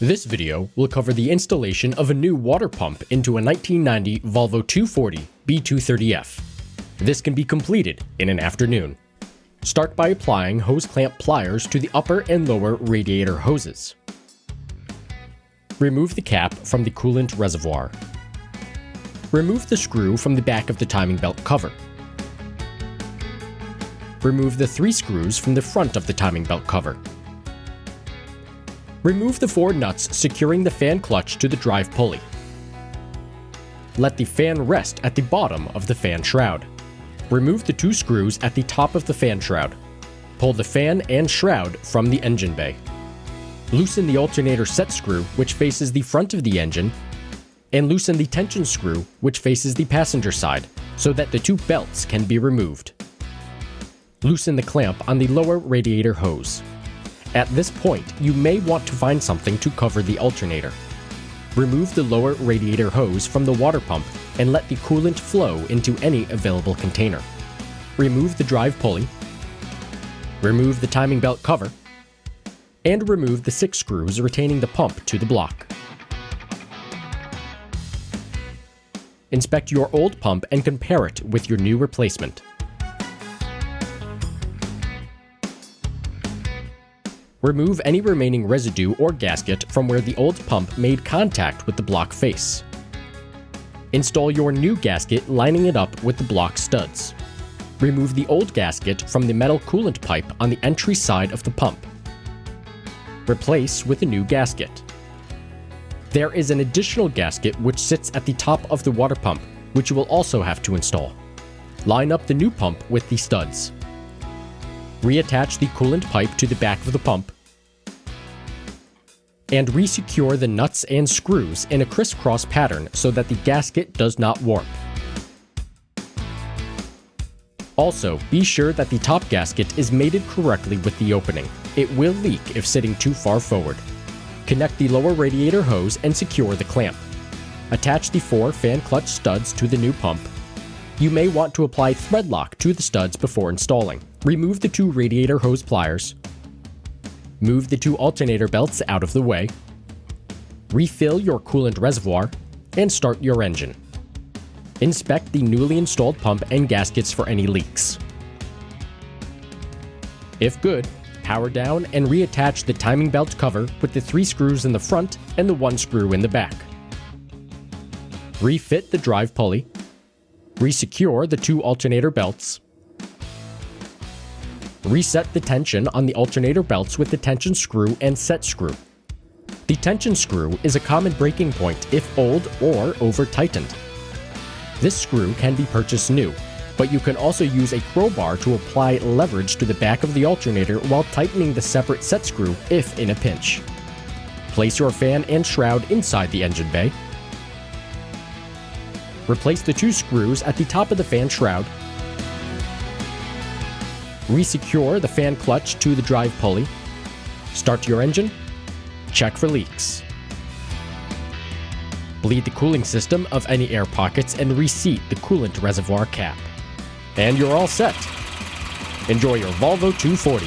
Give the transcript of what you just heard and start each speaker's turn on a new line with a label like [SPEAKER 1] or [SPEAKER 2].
[SPEAKER 1] This video will cover the installation of a new water pump into a 1990 Volvo 240 B230F. This can be completed in an afternoon. Start by applying hose clamp pliers to the upper and lower radiator hoses. Remove the cap from the coolant reservoir. Remove the screw from the back of the timing belt cover. Remove the 3 screws from the front of the timing belt cover. Remove the 4 nuts securing the fan clutch to the drive pulley. Let the fan rest at the bottom of the fan shroud. Remove the 2 screws at the top of the fan shroud. Pull the fan and shroud from the engine bay. Loosen the alternator set screw, which faces the front of the engine, and loosen the tension screw, which faces the passenger side, so that the 2 belts can be removed. Loosen the clamp on the lower radiator hose. At this point, you may want to find something to cover the alternator. Remove the lower radiator hose from the water pump and let the coolant flow into any available container. Remove the drive pulley. Remove the timing belt cover. And remove the 6 screws retaining the pump to the block. Inspect your old pump and compare it with your new replacement. Remove any remaining residue or gasket from where the old pump made contact with the block face. Install your new gasket, lining it up with the block studs. Remove the old gasket from the metal coolant pipe on the entry side of the pump. Replace with a new gasket. There is an additional gasket which sits at the top of the water pump, which you will also have to install. Line up the new pump with the studs. Reattach the coolant pipe to the back of the pump, and resecure the nuts and screws in a crisscross pattern so that the gasket does not warp. Also, be sure that the top gasket is mated correctly with the opening. It will leak if sitting too far forward. Connect the lower radiator hose and secure the clamp. Attach the 4 fan clutch studs to the new pump. You may want to apply thread lock to the studs before installing. Remove the 2 radiator hose pliers. Move the 2 alternator belts out of the way. Refill your coolant reservoir and start your engine. Inspect the newly installed pump and gaskets for any leaks. If good, power down and reattach the timing belt cover with the 3 screws in the front and the 1 screw in the back. Refit the drive pulley. Resecure the 2 alternator belts. Reset the tension on the alternator belts with the tension screw and set screw. The tension screw is a common breaking point if old or over-tightened. This screw can be purchased new, but you can also use a crowbar to apply leverage to the back of the alternator while tightening the separate set screw if in a pinch. Place your fan and shroud inside the engine bay. Replace the 2 screws at the top of the fan shroud. Resecure the fan clutch to the drive pulley. Start your engine. Check for leaks. Bleed the cooling system of any air pockets and reseat the coolant reservoir cap. And you're all set. Enjoy your Volvo 240.